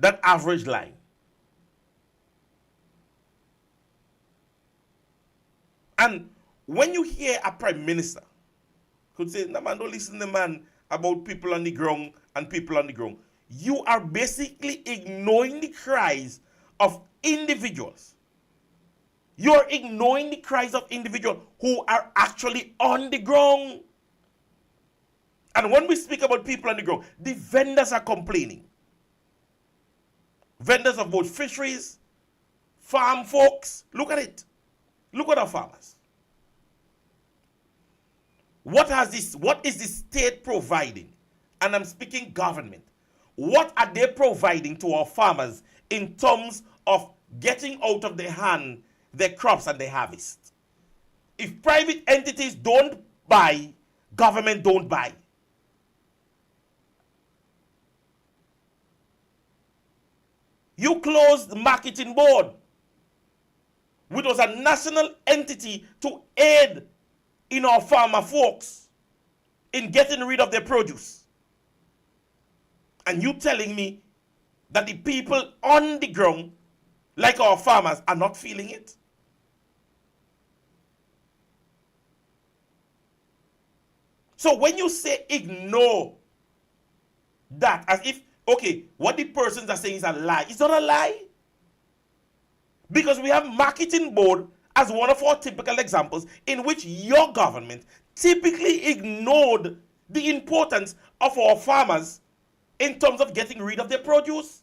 Speaker 4: that average line. And when you hear a prime minister could say, no man, don't listen to the man about people on the ground and people on the ground, you are basically ignoring the cries of individuals. You're ignoring the cries of individuals who are actually on the ground. And when we speak about people on the ground, the vendors are complaining. Vendors of both fisheries, farm folks, look at it. Look at our farmers. What is the state providing? And I'm speaking government. What are they providing to our farmers in terms of getting out of their hand their crops and their harvest? If private entities don't buy, government don't buy. You closed the marketing board, which was a national entity to aid in our farmer folks in getting rid of their produce. And you telling me that the people on the ground, like our farmers, are not feeling it? So when you say ignore that as if, okay, what the persons are saying is a lie, it's not a lie. Because we have marketing board as one of our typical examples in which your government typically ignored the importance of our farmers in terms of getting rid of their produce.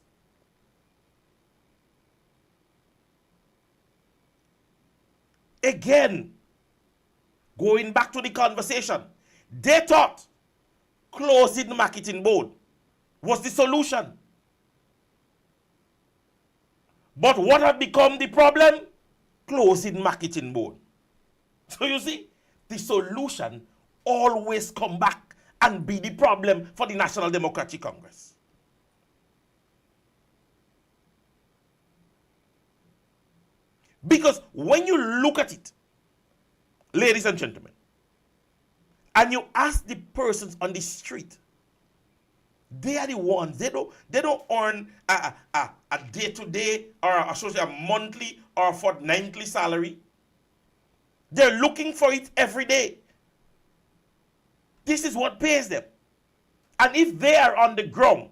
Speaker 4: Again, going back to the conversation, they thought closing the marketing board was the solution. But what had become the problem? Closing marketing board. So you see, the solution always come back and be the problem for the National Democratic Congress. Because when you look at it, ladies and gentlemen, and you ask the persons on the street, they are the ones, they don't earn a day-to-day or a monthly or fortnightly salary. They're looking for it every day. This is what pays them. And if they are on the ground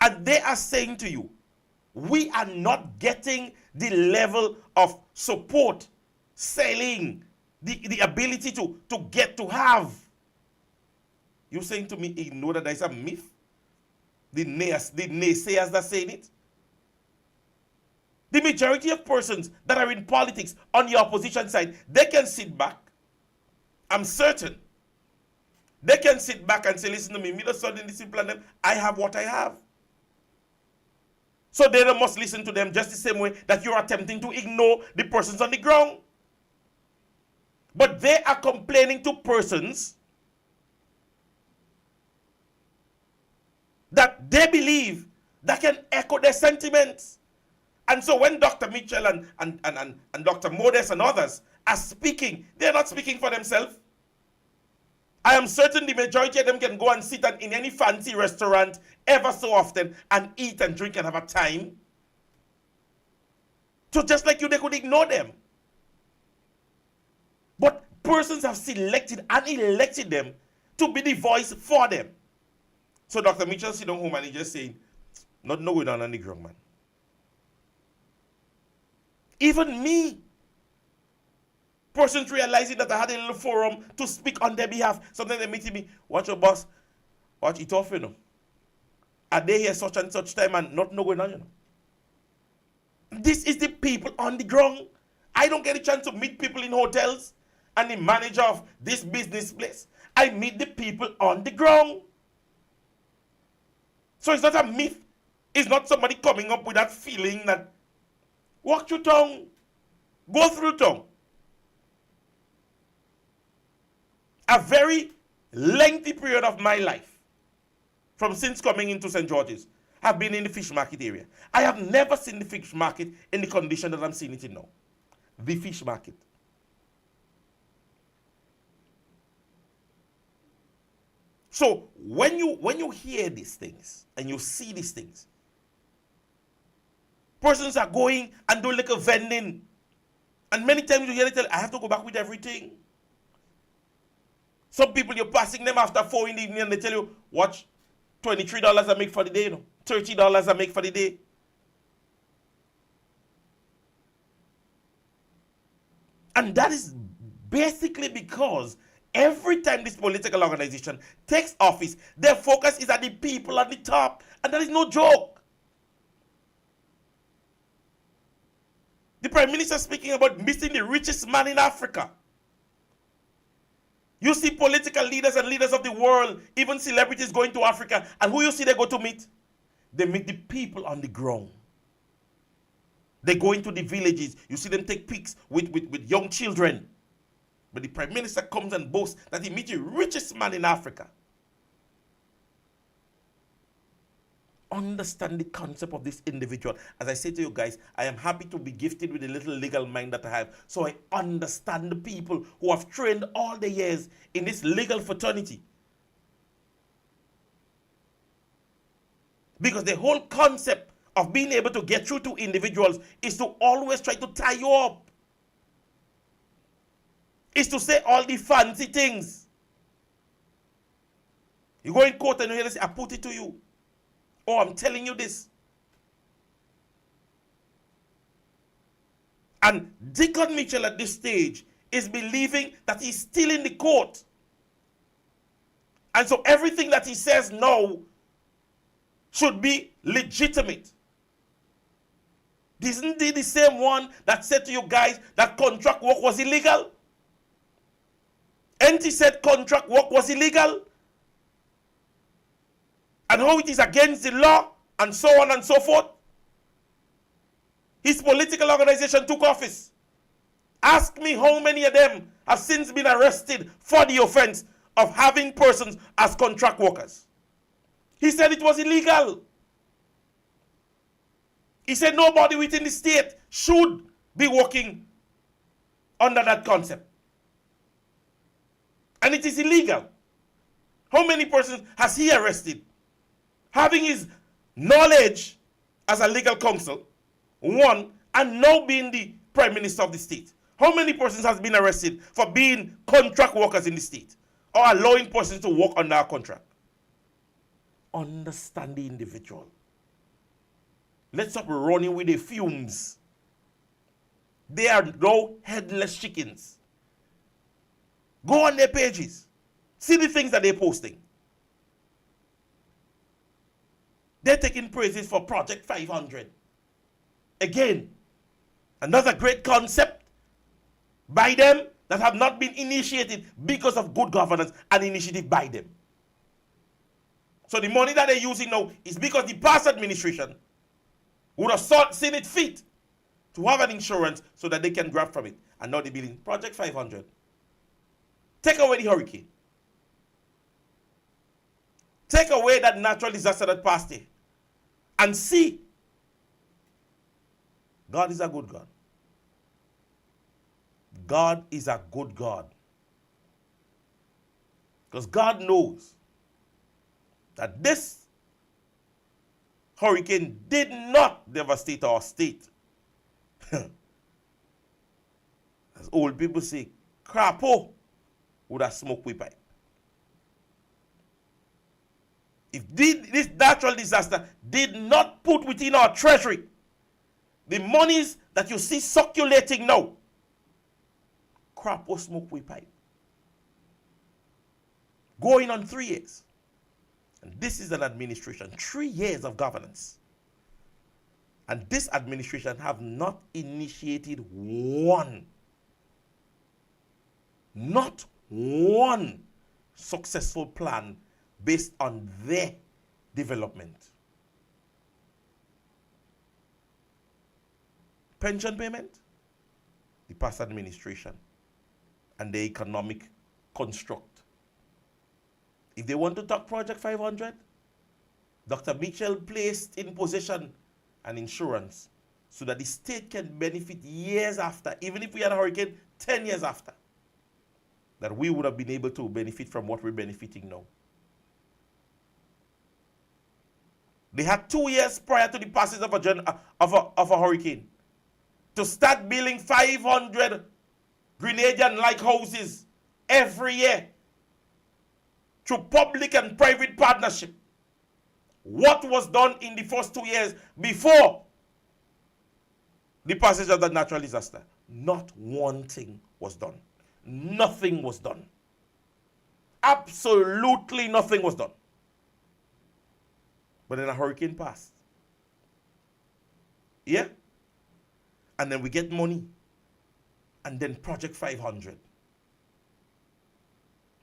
Speaker 4: and they are saying to you, we are not getting the level of support, selling, the ability to get to have. You're saying to me, ignore that there's a myth? The naysayers that saying it? The majority of persons that are in politics on the opposition side, they can sit back. I'm certain. They can sit back and say, listen to me, me the sudden discipline them, I have what I have. So they must listen to them just the same way that you're attempting to ignore the persons on the ground. But they are complaining to persons that they believe that can echo their sentiments. And so when Dr. Mitchell and Dr. Modest and others are speaking, they're not speaking for themselves. I am certain the majority of them can go and sit in any fancy restaurant ever so often and eat and drink and have a time. So just like you, they could ignore them. But persons have selected and elected them to be the voice for them. So Dr. Mitchell sit down home and he just saying, not going on the ground, man. Even me, persons realizing that I had a little forum to speak on their behalf. Sometimes they meet me, watch your boss, watch it off, you know. Are they here such and such time and not going on, you know. This is the people on the ground. I don't get a chance to meet people in hotels and the manager of this business place. I meet the people on the ground. So it's not a myth. It's not somebody coming up with that feeling that walk through town, go through town. A very lengthy period of my life, from since coming into St. George's, have been in the fish market area. I have never seen the fish market in the condition that I'm seeing it in now. The fish market. So when you hear these things and you see these things, persons are going and doing like a vending. And many times you hear them tell, I have to go back with everything. Some people, you're passing them after 4 in the evening and they tell you, watch, $23 I make for the day, you know, $30 I make for the day. And that is basically because every time this political organization takes office, their focus is at the people at the top. And that is no joke. The Prime Minister speaking about missing the richest man in Africa. You see political leaders and leaders of the world, even celebrities going to Africa, and who you see they go to meet? They meet the people on the ground. They go into the villages. You see them take pics with young children. But the Prime Minister comes and boasts that he meets the richest man in Africa. Understand the concept of this individual. As I say to you guys, I am happy to be gifted with a little legal mind that I have. So I understand the people who have trained all the years in this legal fraternity. Because the whole concept of being able to get through to individuals is to always try to tie you up. Is to say all the fancy things. You go in court and you hear this, I put it to you. Oh, I'm telling you this. And Deacon Mitchell at this stage is believing that he's still in the court. And so everything that he says now should be legitimate. Isn't he the same one that said to you guys that contract work was illegal? And he said contract work was illegal? And how it is against the law, and so on and so forth? His political organization took office. Ask me how many of them have since been arrested for the offense of having persons as contract workers. He said it was illegal. He said nobody within the state should be working under that concept. And it is illegal. How many persons has he arrested? Having his knowledge as a legal counsel, one, and now being the Prime Minister of the state. How many persons has been arrested for being contract workers in the state or allowing persons to work under a contract? Understand the individual. Let's stop running with the fumes. They are no headless chickens. Go on their pages. See the things that they're posting. They're taking praises for Project 500. Again, another great concept by them that have not been initiated because of good governance and initiative by them. So the money that they're using now is because the past administration would have seen it fit to have an insurance so that they can grab from it. And now they're building Project 500. Take away the hurricane. Take away that natural disaster that passed here. And see, God is a good God. God is a good God. Because God knows that this hurricane did not devastate our state. As old people say, crapo would have smoked we pipe. If this natural disaster did not put within our treasury the monies that you see circulating now, crapo smoke we pipe. Going on 3 years. And this is an administration, 3 years of governance. And this administration have not initiated not one successful plan based on their development. Pension payment, the past administration, and the economic construct. If they want to talk Project 500, Dr. Mitchell placed in possession an insurance so that the state can benefit years after, even if we had a hurricane 10 years after, that we would have been able to benefit from what we're benefiting now. They had 2 years prior to the passage of a hurricane to start building 500 Grenadian-like houses every year through public and private partnership. What was done in the first 2 years before the passage of the natural disaster? Not one thing was done. Nothing was done. Absolutely nothing was done. But then a hurricane passed. Yeah? And then we get money. And then Project 500.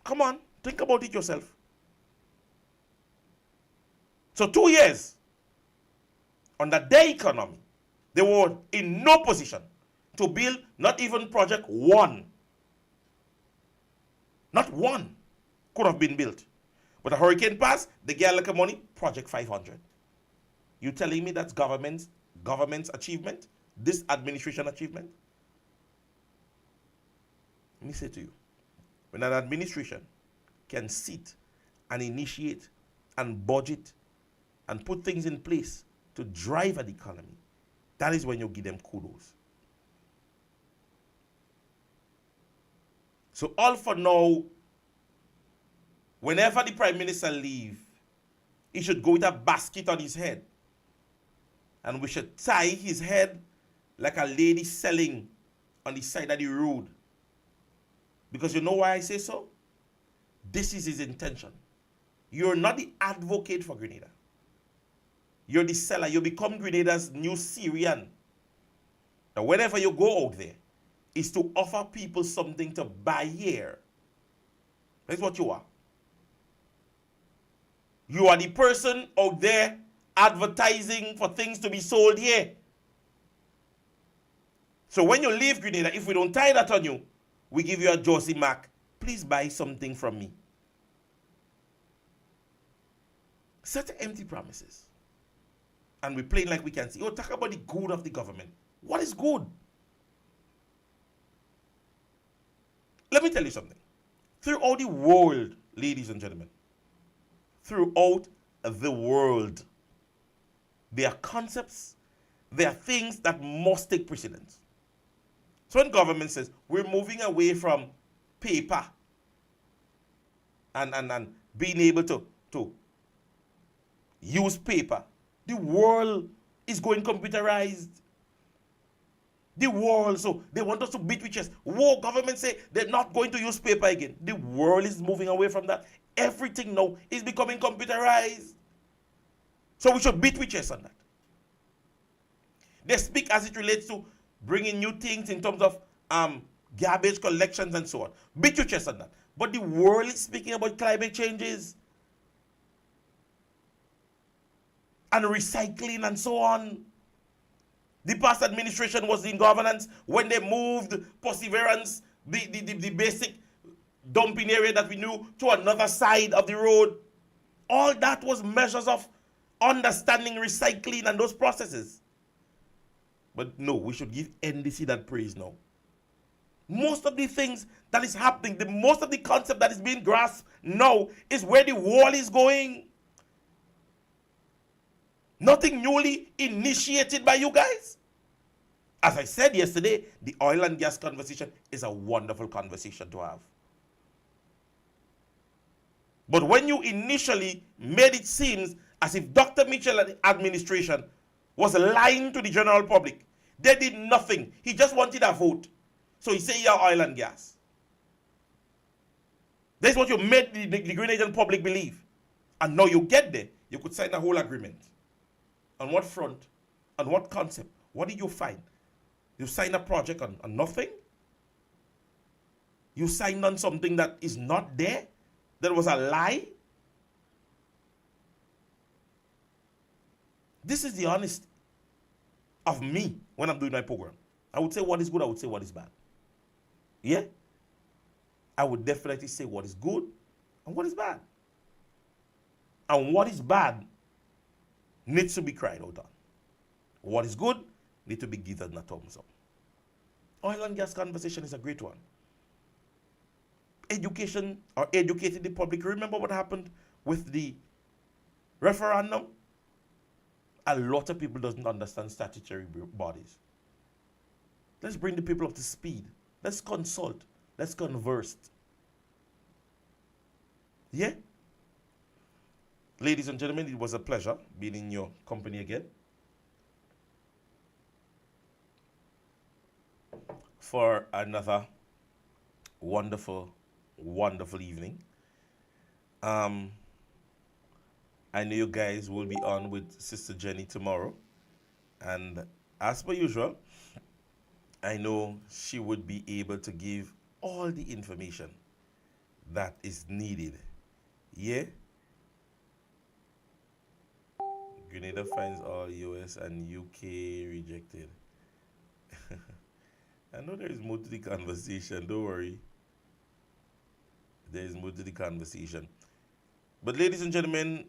Speaker 4: Come on, think about it yourself. So 2 years, under their economy, they were in no position to build not even Project 1. Not one could have been built. But a hurricane passed, they get a little money, Project 500. You telling me that's government's achievement? This administration achievement? Let me say to you, when an administration can sit and initiate and budget and put things in place to drive an economy, that is when you give them kudos. So all for now, whenever the Prime Minister leaves, he should go with a basket on his head. And we should tie his head like a lady selling on the side of the road. Because you know why I say so? This is his intention. You're not the advocate for Grenada. You're the seller. You become Grenada's new Syrian. Now, whenever you go out there, is to offer people something to buy here. That's what you are. You are the person out there advertising for things to be sold here. So when you leave Grenada, if we don't tie that on you, we give you a Josie Mac. Please buy something from me. Such empty promises. And we're playing like we can see. Oh, talk about the good of the government. What is good? Let me tell you something. Throughout the world, ladies and gentlemen, throughout the world, there are concepts, there are things that must take precedence. So when government says we're moving away from paper and being able to use paper, the world is going computerized. The world, so they want us to beat with chest. Whoa, government say they're not going to use paper again. The world is moving away from that. Everything now is becoming computerized. So we should beat with chest on that. They speak as it relates to bringing new things in terms of garbage collections and so on. Beat your chest on that. But the world is speaking about climate changes and recycling and so on. The past administration was in governance when they moved Perseverance, the basic dumping area that we knew, to another side of the road. All that was measures of understanding recycling and those processes. But no, we should give NDC that praise now. Most of the things that is happening, most of the concept that is being grasped now is where the world is going. Nothing newly initiated by you guys. As I said yesterday, the oil and gas conversation is a wonderful conversation to have. But when you initially made it seem as if Dr. Mitchell and the administration was lying to the general public, they did nothing. He just wanted a vote. So he said, yeah, oil and gas. That's what you made the Grenadian public believe. And now you get there, you could sign a whole agreement. On what front? On what concept? What did you find? You signed a project on nothing? You signed on something that is not there? That was a lie? This is the honesty of me when I'm doing my program. I would say what is good, I would say what is bad. Yeah? I would definitely say what is good and what is bad. And what is bad needs to be cried out on. What is good needs to be given a thumbs up. Oil and gas conversation is a great one. Education or educating the public. Remember what happened with the referendum? A lot of people doesn't understand statutory bodies. Let's bring the people up to speed. Let's consult. Let's converse. Yeah? Ladies and gentlemen, it was a pleasure being in your company again. For another wonderful, wonderful evening. I know you guys will be on with Sister Jenny tomorrow. And as per usual, I know she would be able to give all the information that is needed. Yeah? Grenada finds all US and UK rejected. I know there is more to the conversation, don't worry. There is more to the conversation. But ladies and gentlemen,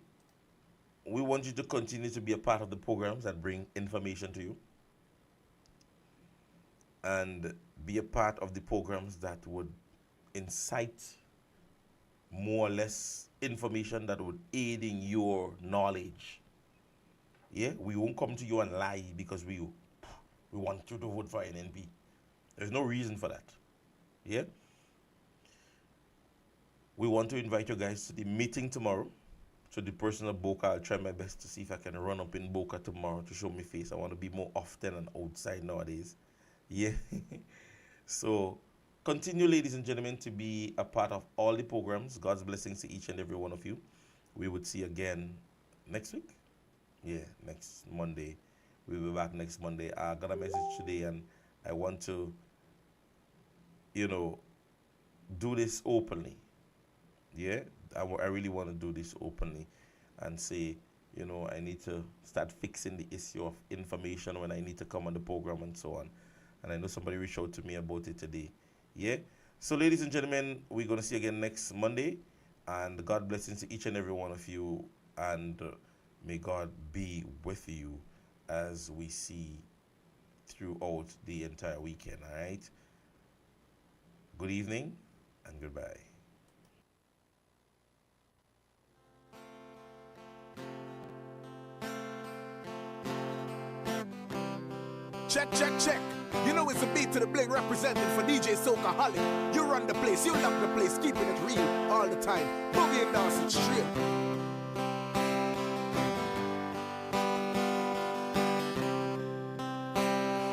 Speaker 4: we want you to continue to be a part of the programs that bring information to you. And be a part of the programs that would incite more or less information that would aid in your knowledge. Yeah, we won't come to you and lie because we want you to vote for NNP. There's no reason for that. Yeah? We want to invite you guys to the meeting tomorrow. So the person of Boca, I'll try my best to see if I can run up in Boca tomorrow to show my face. I want to be more often and outside nowadays. Yeah. So continue, ladies and gentlemen, to be a part of all the programs. God's blessings to each and every one of you. We would see again next week. Yeah, next Monday. We'll be back next Monday. I got a message today and I want to, do this openly. Yeah, I really want to do this openly and say, I need to start fixing the issue of information when I need to come on the program and so on. And I know somebody reached out to me about it today. Yeah. So, ladies and gentlemen, we're going to see you again next Monday. And God blessings to each and every one of you. And may God be with you as we see throughout the entire weekend. All right. Good evening and goodbye.
Speaker 1: Check, check, check. You know it's a beat to the bling representing for DJ Soca Holly. You run the place, you love the place, keeping it real all the time. Boogie and dancing straight.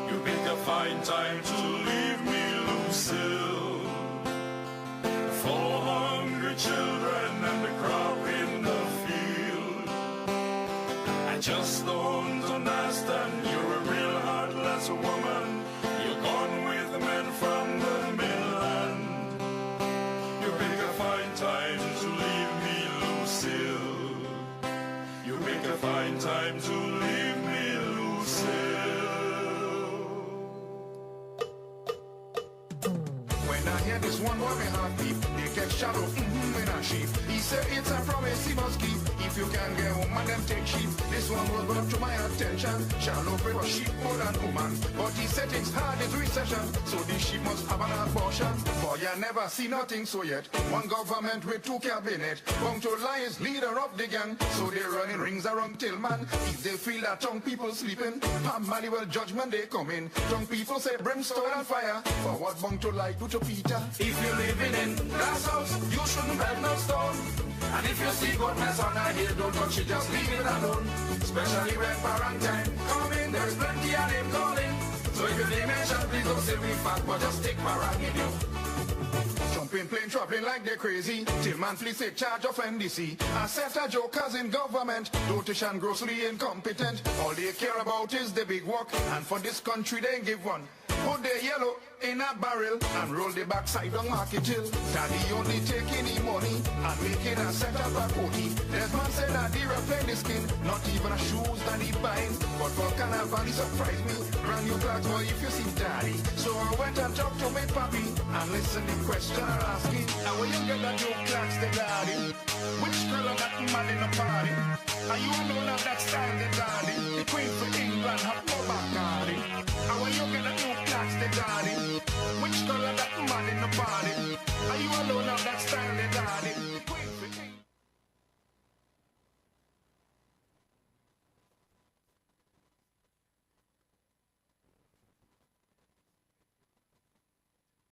Speaker 2: You pick a fine time to leave me, Lucille. 400 children and the crop in the field. I just don't understand. You're a real heartless woman. You're gone with the men from the mainland. You pick a fine time to leave me, Lucille. You pick a fine time to leave me, Lucille.
Speaker 3: When I hear this one boy, my heart beat. They get shadow in a sheep. He said it's a promise he must keep. If you can get woman, them take sheep. This one was brought to my attention. Shallow prefer sheep more than woman. But he said it's hard, it's recession. So this sheep must have an abortion. Boy, I never see nothing so yet. One government with two cabinet. Punctual lie is leader of the gang. So they running rings around Tillman. If they feel that tongue people sleeping, Pam Manuel judgment they come in. Tongue people say brimstone and fire. For what punctual lie do to Peter?
Speaker 2: If you're living in glass house, you shouldn't have no stone. And if you see God mess on a hill, don't touch it, just leave it alone. Especially when quarantine coming, there's plenty of them calling. So if your name mention, please don't say we fat, but just take parang in you.
Speaker 3: Jumping, plane, traveling like they're crazy. Tillman fleets take charge of NDC. A set of jokers in government. Dotish and grossly incompetent. All they care about is the big work. And for this country they give one. Put the yellow in a barrel and roll the backside on Market Hill. Daddy only taking the money and making a set up a 40. There's man said that he replay the skin, not even a shoes that he buying. But for carnival he surprised me. Brand new clocks, boy, if you see daddy. So I went and talked to my papi and listened the question I asking. And when you get that new clocks, the daddy, which color that man in the party?